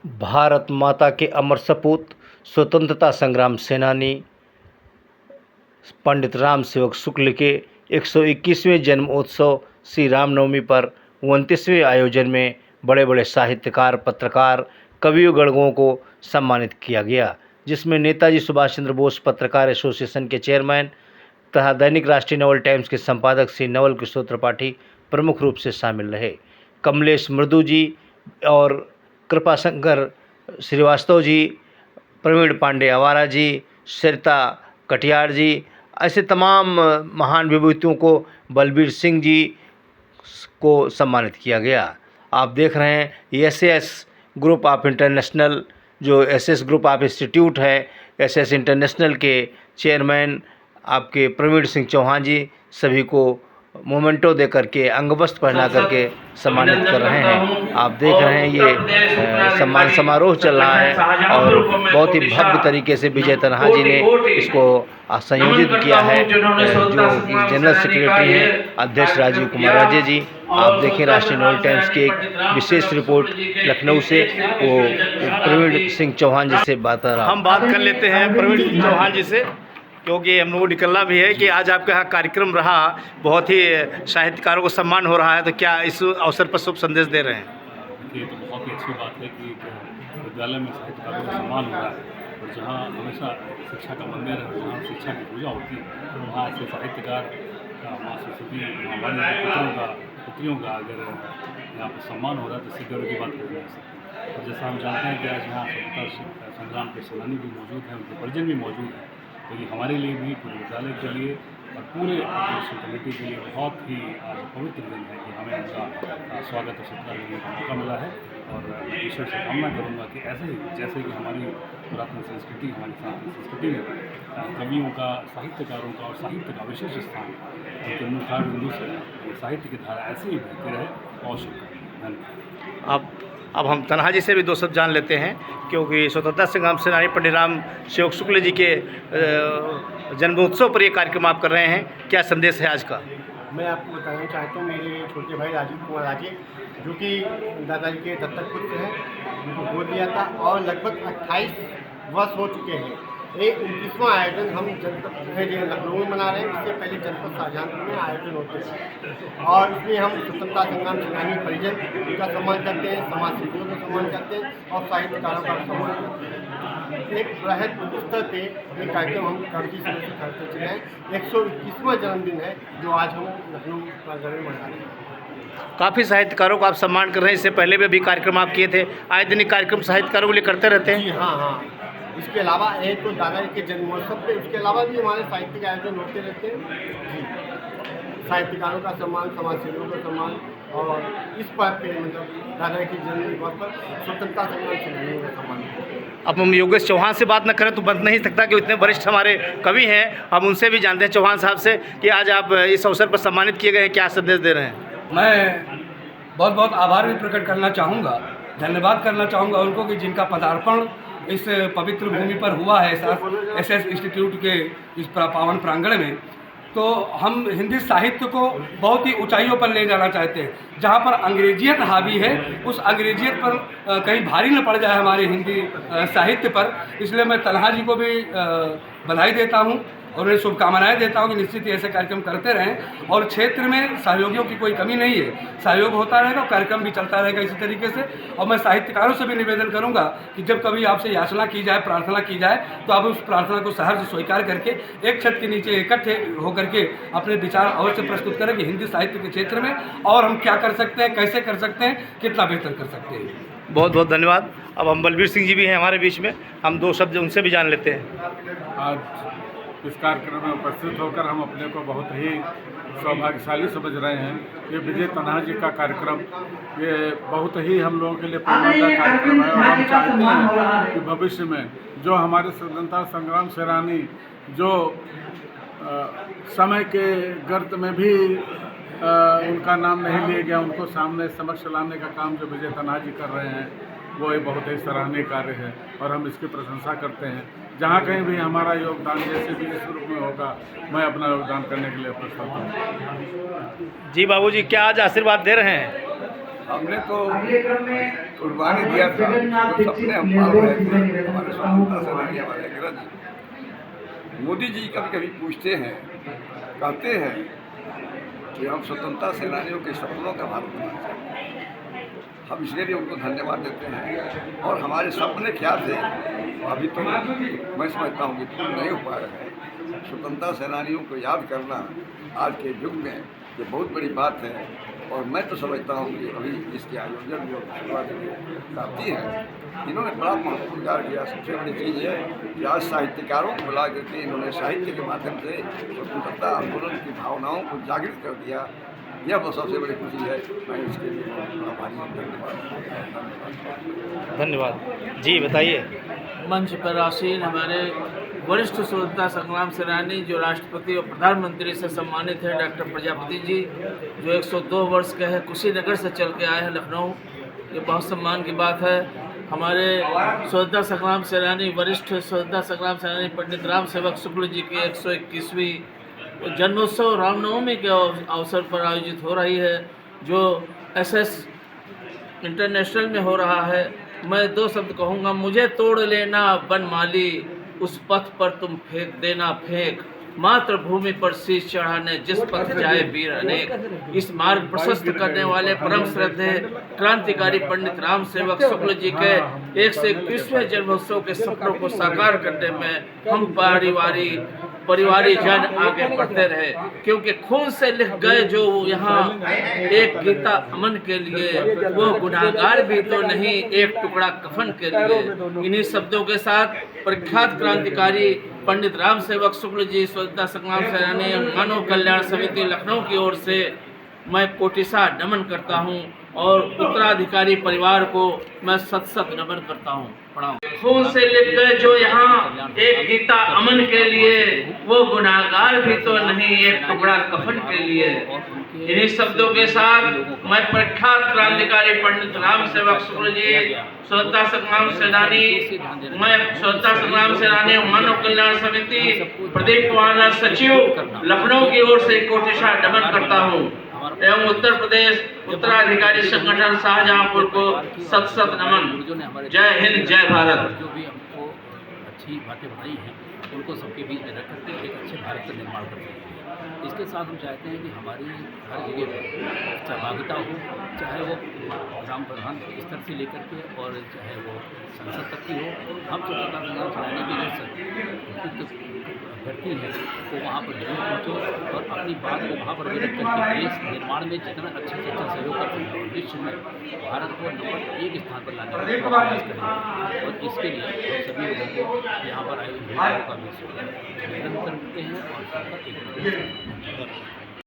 भारत माता के अमर सपूत स्वतंत्रता संग्राम सेनानी पंडित राम सेवक शुक्ल के 121वें जन्मोत्सव श्री रामनवमी पर 29वें आयोजन में बड़े बड़े साहित्यकार, पत्रकार, कवियों, गणकों को सम्मानित किया गया, जिसमें नेताजी सुभाष चंद्र बोस पत्रकार एसोसिएशन के चेयरमैन तथा दैनिक राष्ट्रीय नवल टाइम्स के संपादक श्री नवल किशोर त्रिपाठी प्रमुख रूप से शामिल रहे। कमलेश मृदु जी और कृपाशंकर श्रीवास्तव जी, प्रवीण पांडे आवारा जी, सरिता कटियार जी, ऐसे तमाम महान विभूतियों को, बलबीर सिंह जी को सम्मानित किया गया। आप देख रहे हैं एसएस ग्रुप ऑफ इंटरनेशनल, जो एसएस ग्रुप ऑफ इंस्टीट्यूट है, एसएस इंटरनेशनल के चेयरमैन आपके प्रवीण सिंह चौहान जी सभी को मोमेंटो दे करके, अंगवस्त्र पहना करके सम्मानित कर रहे हैं। आप देख रहे हैं ये सम्मान समारोह चल रहा है और बहुत ही भव्य तरीके से विजय तन्हा जी ने इसको संयोजित किया है। जो कि जनरल सेक्रेटरी हैं अध्यक्ष राजीव कुमार राजे जी। आप देखें राष्ट्रीय नवल टाइम्स की एक विशेष रिपोर्ट लखनऊ से, वो प्रवीण सिंह चौहान जी से बात कर रहा। हम बात कर लेते हैं प्रवीण सिंह चौहान जी से, क्योंकि हम लोगों को निकलना भी है कि आज आपके यहाँ कार्यक्रम रहा, बहुत ही साहित्यकारों को सम्मान हो रहा है, तो क्या इस अवसर पर शुभ संदेश दे रहे हैं? ये तो बहुत ही अच्छी बात है कि विद्यालय में साहित्यकारों का सम्मान हो रहा है, और जहाँ हमेशा शिक्षा का मंदिर है, जहाँ शिक्षा की पूजा होती है, वहाँ से साहित्यकार का, माँ सरस्वती, माँ वाणी पुत्रियों का अगर यहाँ पर सम्मान हो रहा है तो इससे गर्व की बात कही जा सकती है। और जैसा हम जानते हैं कि आज यहाँ स्वतंत्रता संग्राम के सेनानी भी मौजूद हैं, उनके परिजन भी मौजूद हैं, तो ये हमारे लिए भी, पूरे विद्यालय के लिए और पूरे एजुकेशन कमेटी के लिए बहुत ही आज पवित्र दिन है कि हमें उनका स्वागत और सत्कार करने का मौका मिला है। और मैं ईश्वर से कामना करूँगा कि ऐसे ही जैसे कि हमारी पुरातन संस्कृति, हमारी सांस्कृतिक संस्कृति में कवियों का, साहित्यकारों का और साहित्य का विशेष स्थान, उनके मुखार बिंदु से साहित्य की धारा ऐसे ही बहती रहे और शुभकामनाएं। धन्यवाद। अब हम तन्हा जी से भी दो शब्द जान लेते हैं, क्योंकि स्वतंत्रता संग्राम सेनानी पंडित राम सेवक शुक्ल जी के जन्मोत्सव पर ये कार्यक्रम आप कर रहे हैं, क्या संदेश है आज का? मैं आपको बताना चाहता हूँ, मेरे छोटे भाई राजीव कुमार राजे, जो कि दादाजी के दत्तक पुत्र हैं, उनको गोद लिया था और लगभग 28 वर्ष हो चुके हैं। ये 29वां आयोजन हम जनपद लखनऊ में मना रहे हैं। इससे पहले जनपद शाहजहांपुर में आयोजन होते हैं और इसमें हम स्वतंत्रता संग्राम सेनानी परिजन का सम्मान करते हैं, समाज सेवियों का सम्मान करते हैं और साहित्यकारों का सम्मान करते हैं। एक बृहद स्तर पे ये कार्यक्रम हम काफ़ी समय से करते चले हैं। 121वां जन्मदिन है जो आज हम लखनऊ नगर में मना रहे हैं। काफ़ी साहित्यकारों को आप सम्मान कर रहे हैं, इससे पहले भी कार्यक्रम आप किए थे, आए दिन कार्यक्रम साहित्यकारों के लिए करते रहते हैं? जी हाँ। इसके अलावा एक तो दादाजी के जन्मोत्सव पे, उसके अलावा भी हमारे साहित्यिक आयोजन होते रहते हैं। साहित्यकारों का सम्मान, समाज सेवियों का सम्मान, और इस पर पे मतलब दादाजी के जन्म दिवस पर स्वतंत्रता संग्राम सेनानियों का सम्मान। अब हम योगेश चौहान से बात न करें तो बन नहीं सकता कि इतने वरिष्ठ हमारे कवि हैं, हम उनसे भी जानते हैं चौहान साहब से कि आज आप इस अवसर पर सम्मानित किए गए हैं, क्या संदेश दे रहे हैं? मैं बहुत बहुत आभार भी प्रकट करना चाहूँगा, धन्यवाद करना चाहूँगा उनको कि जिनका पदार्पण इस पवित्र भूमि पर हुआ है एसएस इंस्टीट्यूट के इस पावन प्रांगण में। तो हम हिंदी साहित्य को बहुत ही ऊंचाइयों पर ले जाना चाहते हैं। जहाँ पर अंग्रेजियत हावी है, उस अंग्रेजियत पर कहीं भारी न पड़ जाए हमारे हिंदी साहित्य पर। इसलिए मैं तन्हा जी को भी बधाई देता हूँ और उन्हें शुभकामनाएं देता हूँ कि निश्चित ही ऐसे कार्यक्रम करते रहें और क्षेत्र में सहयोगियों की कोई कमी नहीं है, सहयोग होता रहेगा, कार्यक्रम भी चलता रहेगा इसी तरीके से। और मैं साहित्यकारों से भी निवेदन करूँगा कि जब कभी आपसे याचना की जाए, प्रार्थना की जाए, तो आप उस प्रार्थना को सहर्ष स्वीकार करके एक छत के नीचे इकट्ठे होकर के अपने विचार अवश्य प्रस्तुत करें कि हिंदी साहित्य के क्षेत्र में और हम क्या कर सकते हैं, कैसे कर सकते हैं, कितना बेहतर कर सकते हैं। बहुत बहुत धन्यवाद। अब हम बलबीर सिंह जी भी हैं हमारे बीच में, हम दो शब्द उनसे भी जान लेते हैं। आज इस कार्यक्रम में उपस्थित होकर हम अपने को बहुत ही सौभाग्यशाली समझ रहे हैं। ये विजय तन्हा जी का कार्यक्रम ये बहुत ही हम लोगों के लिए प्रेरणादायी कार्यक्रम है और हम चाहते हैं कि भविष्य में जो हमारे स्वतंत्रता संग्राम सेनानी जो समय के गर्त में भी उनका नाम नहीं लिया गया, उनको सामने समक्ष लाने का काम जो विजय तन्हा जी कर रहे हैं वो एक बहुत ही सराहनीय कार्य है और हम इसकी प्रशंसा करते हैं। जहाँ कहीं भी हमारा योगदान जैसे भी इस रूप में होगा, मैं अपना योगदान करने के लिए प्रस्तुत हूँ। जी बाबूजी, क्या आज आशीर्वाद दे रहे हैं? हमने तो कुर्बानी दिया था, तो सपने हम पाल रहे थे। हमारे स्वतंत्रता सेनानी हमारे अंग्रेज मोदी जी कभी कभी पूछते हैं, कहते हैं कि हम स्वतंत्रता सेनानियों के सपनों का भारत बनाना चाहते हैं। हम इसलिए भी उनको धन्यवाद देते हैं। और हमारे सपने क्या थे अभी तो मैं समझता हूँ कि पूर्ण नहीं हो पा रहे हैं। स्वतंत्रता सेनानियों को याद करना आज के युग में ये बहुत बड़ी बात है। और मैं तो समझता हूँ कि अभी इसके आयोजन जो शुरुआत करती है, इन्होंने बड़ा महत्वपूर्ण कार्य किया। सबसे बड़ी चीज़ है कि आज साहित्यकारों को बुला करके इन्होंने साहित्य के माध्यम से स्वतंत्रता आंदोलन की भावनाओं को जागृत कर दिया। यह वो सबसे बड़ी खुशी है। मैं इसके लिए आभारी हूँ। धन्यवाद। धन्यवाद जी, बताइए। मंच पर आसीन हमारे वरिष्ठ स्वतंत्रता संग्राम सेनानी जो राष्ट्रपति और प्रधानमंत्री से सम्मानित हैं, डॉक्टर प्रजापति जी, जो 102 वर्ष के हैं, कुशीनगर से चल के आए हैं लखनऊ। ये बहुत सम्मान की बात है। हमारे स्वतंत्रता संग्राम सेनानी, वरिष्ठ स्वतंत्रता संग्राम सेनानी पंडित राम सेवक शुक्ल जी की 121वीं जन्मोत्सव रामनवमी के अवसर पर आयोजित हो रही है, जो SS इंटरनेशनल में हो रहा है। मैं 2 शब्द कहूँगा। मुझे तोड़ लेना बनमाली, उस पथ पर तुम फेंक देना फेंक, मातृभूमि पर शीश चढ़ाने जिस पथ जाए वीर अनेक। इस मार्ग प्रशस्त करने वाले परम श्रद्धेय क्रांतिकारी पंडित राम सेवक शुक्ल जी के 121वें जन्मोत्सव के सपनों को साकार करने में हम परिवारी जन आगे बढ़ते रहे, क्योंकि खून से लिख गए जो यहाँ एक गीता अमन के लिए, वो गुनाहगार भी तो नहीं एक टुकड़ा कफन के लिए। इन्हीं शब्दों के साथ प्रख्यात क्रांतिकारी पंडित राम सेवक शुक्ल जी, स्वतंत्रता संग्राम सेनानी मानव कल्याण समिति लखनऊ की ओर से मैं कोटिसा नमन करता हूँ और उत्तराधिकारी परिवार को मैं सत नमन करता हूँ। प्रणाम। खून से लिख गए जो यहाँ एक गीता अमन के लिए, वो गुनाहगार भी तो नहीं एक टुकड़ा कफन के लिए। इन्हीं शब्दों के साथ मैं प्रख्यात क्रांतिकारी पंडित राम सेवक शुक्ल जी, स्वतंत्रता संग्राम सेनानी मानव कल्याण समिति प्रदीप कुमार सचिव लखनऊ की ओर से कोटिशा नमन करता हूँ एवं उत्तर प्रदेश उत्तराधिकारी संगठन शाहजहांपुर को सत नमन। जय हिंद, जय भारत। जो भी हमको अच्छी बातें बताई हैं उनको सबके बीच में रख करके एक अच्छे भारत का निर्माण करते हैं। इसके साथ हम चाहते हैं कि हमारी हर जगह पर सहभागिता हो, चाहे वो ग्राम प्रधान स्तर से लेकर के और चाहे वो संसद तक की हो। हम स्वतंत्रता संग्राम सेनानी की जो अभ्यर्थी है वो वहाँ पर जरूर पहुँचो और अपनी बात को वहाँ पर व्यक्त करके देश निर्माण में जितना अच्छे से अच्छा सहयोग कर सकें और विश्व में भारत को नंबर 1 स्थान पर लाने का प्रयास करेंगे। और इसके लिए हम सभी लोगों को यहाँ पर आयोजित का भी निरंतर करते हैं और सबका एक